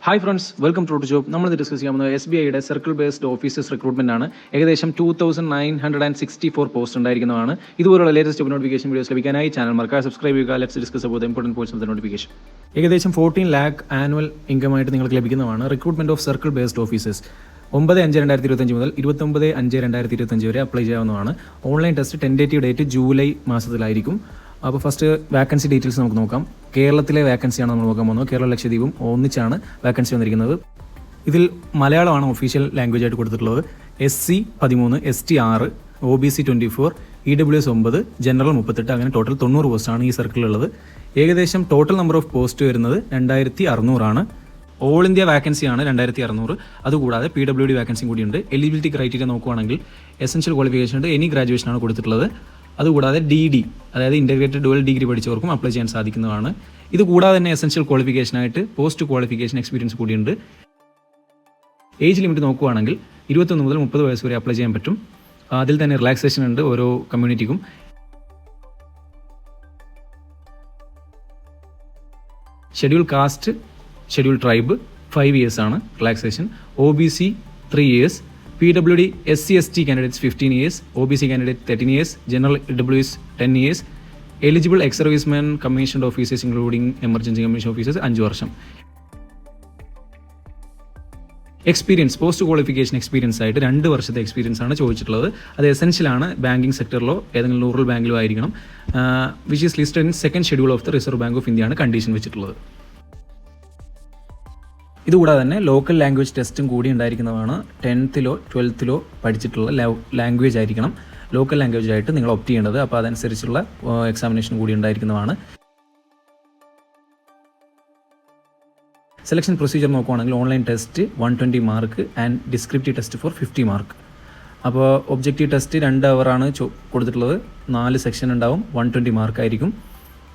Hi friends, welcome to job. നമ്മൾ discuss ചെയ്യാൻ പോകുന്നത് SBIയുടെ സർക്കിൾ ബേസ്ഡ് ഓഫീസേഴ്സ് റിക്രൂട്ട്മെന്റ് ആണ്. ഏകദേശം 2964 പോസ്റ്റ് ഉണ്ടായിരിക്കുന്നതാണ്. ഇതുപോലുള്ള ലേറ്റസ്റ്റ് ജോബ് നോട്ടിഫിക്കേഷൻ വീഡിയോസ് ലഭിക്കാനായി ചാനൽ മറക്കാതെ സബ്സ്ക്രൈബ് ചെയ്യുക. Let's discuss about the important points of the notification. ഏകദേശം 14 lakh ആനുവൽ ഇൻകം ആയിട്ട് നിങ്ങൾക്ക് ലഭിക്കുന്നതാണ് recruitment of circle based officers. 9/5/2025 മുതൽ 29/5/2025 വരെ അപ്ലൈ ചെയ്യാവുന്നതാണ്. Online test tentative date July മാസത്തിലായിരിക്കും. അപ്പോൾ ഫസ്റ്റ് വാക്കൻസി ഡീറ്റെയിൽസ് നമുക്ക് നോക്കാം. കേരളത്തിലെ വാക്കൻസിയാണ് നമ്മൾ നോക്കാൻ പോകുന്നത്. കേരള ലക്ഷദ്വീപും ഒന്നിച്ചാണ് വാക്കൻസി വന്നിരിക്കുന്നത്. ഇതിൽ മലയാളമാണ് ഒഫീഷ്യൽ ലാംഗ്വേജ് ആയിട്ട് കൊടുത്തിട്ടുള്ളത്. SC 13, ST 6, OBC 24, EWS 9, general 38, അങ്ങനെ ടോട്ടൽ 90 പോസ്റ്റാണ് ഈ സർക്കിളിലുള്ളത്. ഏകദേശം ടോട്ടൽ നമ്പർ ഓഫ് പോസ്റ്റ് വരുന്നത് 2600 ഓൾ ഇന്ത്യ വാക്കൻസിയാണ് 2600. അതുകൂടാതെ PWD വാക്കൻസിയും കൂടിയുണ്ട്. എലിജിബിലിറ്റി ക്രൈറ്റീരിയ നോക്കുകയാണെങ്കിൽ എസെൻഷ്യൽ ക്വാളിഫിക്കേഷൻ ഉണ്ട്, എനി ഗ്രാജുവേഷനാണ് കൊടുത്തിട്ടുള്ളത്. അതുകൂടാതെ DD, അതായത് ഇൻ്റഗ്രേറ്റഡ് ഡുവൽ ഡിഗ്രി പഠിച്ചവർക്കും അപ്ലൈ ചെയ്യാൻ സാധിക്കുന്നതാണ്. ഇത് കൂടാതെ തന്നെ എസെൻഷ്യൽ ക്വാളിഫിക്കേഷനായിട്ട് പോസ്റ്റ് ക്വാളിഫിക്കേഷൻ എക്സ്പീരിയൻസ് കൂടിയുണ്ട്. ഏജ് ലിമിറ്റ് നോക്കുകയാണെങ്കിൽ 21 മുതൽ 30 വയസ്സ് വരെ അപ്ലൈ ചെയ്യാൻ പറ്റും. അതിൽ തന്നെ റിലാക്സേഷൻ ഉണ്ട് ഓരോ കമ്മ്യൂണിറ്റിക്കും. Schedule caste, schedule tribe 5 years ആണ് relaxation. OBC 3 years, PWD SC/ST candidates 15 years, OBC candidate 13 years, General EWS 10 years, eligible ex-servicemen commissioned officers including emergency commission officers 5 വർഷം. എക്സ്പീരിയൻസ്, പോസ്റ്റ് ക്വാളിഫിക്കേഷൻ എക്സ്പീരിയൻസ് ആയിട്ട് 2 വർഷത്തെ experience ആണ് ചോദിച്ചിട്ടുള്ളത്. അത് എസെൻഷ്യലാണ്. Banking സെക്ടറിലോ ഏതെങ്കിലും rural ബാങ്കിലോ ആയിരിക്കണം. Which is listed in second schedule of the reserve bank of India ആണ് condition വെച്ചിട്ടുള്ളത്. ഇതുകൂടാതെ തന്നെ ലോക്കൽ ലാംഗ്വേജ് ടെസ്റ്റും കൂടി ഉണ്ടായിരിക്കുന്നതാണ്. 10th 12th പഠിച്ചിട്ടുള്ള ലാംഗ്വേജ് ആയിരിക്കണം ലോക്കൽ ലാംഗ്വേജ് ആയിട്ട് നിങ്ങൾ ഒപ്റ്റ് ചെയ്യേണ്ടത്. അപ്പോൾ അതനുസരിച്ചുള്ള എക്സാമിനേഷൻ കൂടി ഉണ്ടായിരിക്കുന്നതാണ്. സെലക്ഷൻ പ്രൊസീജിയർ നോക്കുകയാണെങ്കിൽ online test 120 mark and descriptive test for 50 mark. അപ്പോൾ ഒബ്ജക്റ്റീവ് ടെസ്റ്റ് 2 hour ആണ് കൊടുത്തിട്ടുള്ളത്. 4 സെക്ഷൻ ഉണ്ടാവും. 120 മാർക്ക് ആയിരിക്കും.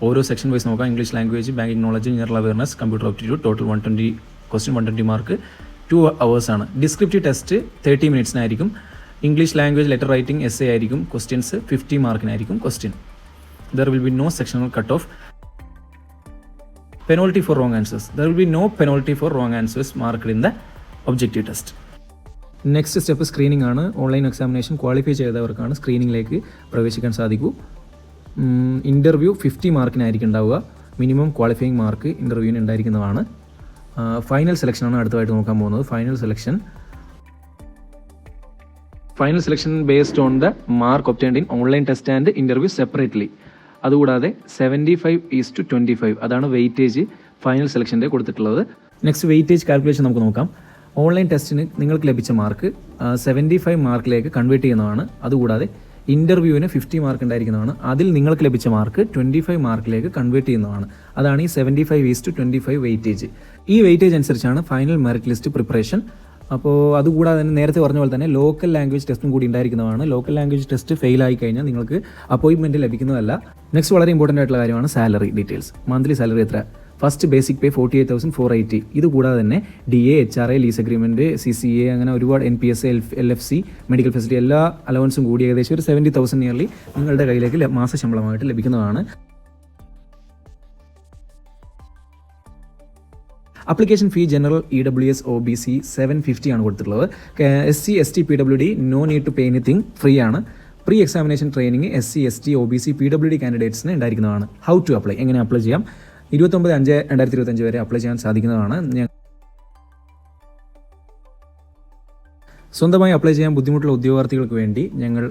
ഓരോ സെക്ഷൻ വൈസ് നോക്കാം. English language, banking knowledge, general awareness, computer aptitude, total 120 question, 120 mark, 2 hours ആണ്. Descriptive test 30 minutes English language, letter writing, essay ആയിരിക്കും. Questions 50 മാർക്കിനായിരിക്കും question. There will be no sectional cut off. Penalty for wrong answers, there will be no penalty for wrong answers marked in the objective test. Next step screening ആണ്. Online examination qualify ചെയ്തവർക്കാണ് സ്ക്രീനിങ്ങിലേക്ക് പ്രവേശിക്കാൻ സാധിക്കൂ. Interview 50 മാർക്കിനായിരിക്കും ഉണ്ടാവുക. Minimum qualifying mark ഇൻ്റർവ്യൂവിന് ഉണ്ടായിരിക്കുന്നതാണ്. Final സെലക്ഷനാണ് അടുത്തതായിട്ട് നോക്കാൻ പോകുന്നത്. Final selection based on the mark obtained in online test and interview separately. അതുകൂടാതെ 75:25 അതാണ് വെയിറ്റേജ് ഫൈനൽ സെലക്ഷൻ്റെ കൊടുത്തിട്ടുള്ളത്. നെക്സ്റ്റ് വെയിറ്റേജ് കാൽക്കുലേഷൻ നമുക്ക് നോക്കാം. ഓൺലൈൻ ടെസ്റ്റിന് നിങ്ങൾക്ക് ലഭിച്ച മാർക്ക് 75 മാർക്കിലേക്ക് കൺവേർട്ട് ചെയ്യുന്നതാണ്. അതുകൂടാതെ ഇൻ്റർവ്യൂവിന് 50 മാർക്ക് ഉണ്ടായിരിക്കുന്നതാണ്. അതിൽ നിങ്ങൾക്ക് ലഭിച്ച മാർക്ക് 25 മാർക്കിലേക്ക് കൺവേർട്ട് ചെയ്യുന്നതാണ്. അതാണ് ഈ 75:25 വെയിറ്റേജ്. ഈ വെയിറ്റേജ് അനുസരിച്ചാണ് ഫൈനൽ മെറിറ്റ് ലിസ്റ്റ് പ്രിപ്പറേഷൻ. അപ്പോൾ അതുകൂടാതെ തന്നെ നേരത്തെ പറഞ്ഞ പോലെ തന്നെ ലോക്കൽ ലാംഗ്വേജ് ടെസ്റ്റും കൂടി ഉണ്ടായിരിക്കുന്നതാണ്. ലോക്കൽ ലാംഗ്വേജ് ടെസ്റ്റ് ഫെയിൽ ആയി കഴിഞ്ഞാൽ നിങ്ങൾക്ക് അപ്പോയിൻമെൻറ്റ് ലഭിക്കുന്നതല്ല. നെക്സ്റ്റ് വളരെ ഇമ്പോർട്ടൻ്റ് ആയിട്ടുള്ള കാര്യമാണ് സാലറി ഡീറ്റെയിൽസ്. മന്ത്ലി സാലറി എത്ര? First basic pay 48,480. ഇതുകൂടാതെ തന്നെ DA, HRA, lease agreement, CCA, അങ്ങനെ ഒരുപാട് NPS, LFC, മെഡിക്കൽ ഫെസിലിറ്റി എല്ലാ അലവൻസും കൂടി ഏകദേശം ഒരു 70,000 നിയർലി നിങ്ങളുടെ കയ്യിലേക്ക് മാസശമ്പളമായിട്ട് ലഭിക്കുന്നതാണ്. Application fee general EWS OBC 750 ആണ് കൊടുത്തിട്ടുള്ളത്. SC, ST, PWD no need to pay anything, free ആണ്. Pre examination training SC, ST, OBC, PWD കാൻഡിഡേറ്റ്സിന് ഉണ്ടായിരിക്കുന്നതാണ്. ഹൗ ടു അപ്ലൈ, എങ്ങനെ അപ്ലൈ ചെയ്യാം? 29/5/2025 വരെ അപ്ലൈ ചെയ്യാൻ സാധിക്കുന്നതാണ്. സ്വന്തമായി അപ്ലൈ ചെയ്യാൻ ബുദ്ധിമുട്ടുള്ള ഉദ്യോഗാർത്ഥികൾക്ക് വേണ്ടി ഞങ്ങൾ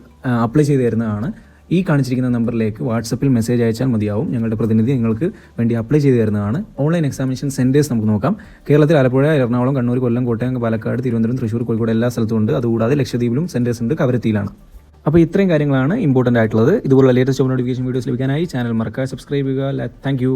അപ്ലൈ ചെയ്ത് തരുന്നതാണ്. ഈ കാണിച്ചിരിക്കുന്ന നമ്പറിലേക്ക് വാട്സപ്പിൽ മെസ്സേജ് അയച്ചാൽ മതിയാവും. ഞങ്ങളുടെ പ്രതിനിധി നിങ്ങൾക്ക് വേണ്ടി അപ്ലൈ ചെയ്ത് തരുന്നതാണ്. ഓൺലൈൻ എക്സാമിനേഷൻ സെൻറ്റേഴ്സ് നമുക്ക് നോക്കാം. കേരളത്തിൽ ആലപ്പുഴ, എറണാകുളം, കണ്ണൂർ, കൊല്ലം, കോട്ടയം, പാലക്കാട്, തിരുവനന്തപുരം, തൃശ്ശൂർ, കോഴിക്കോട് എല്ലാ സ്ഥലത്തും ഉണ്ട്. അതുകൂടാതെ ലക്ഷദ്വീപിലും സെൻറ്റേഴ്സ് ഉണ്ട്, കവരത്തിയിലാണ്. അപ്പോൾ ഇത്രയും കാര്യങ്ങളാണ് ഇമ്പോർട്ടൻ്റ് ആയിട്ടുള്ളത്. ഇതുപോലുള്ള ലേറ്റസ്റ്റ് ജോബ് നോട്ടിഫിക്കേഷൻ വീഡിയോസ് ലഭിക്കാനായി ചാനൽ മറക്കാതെ സബ്സ്ക്രൈബ് ചെയ്യുക. Thank you.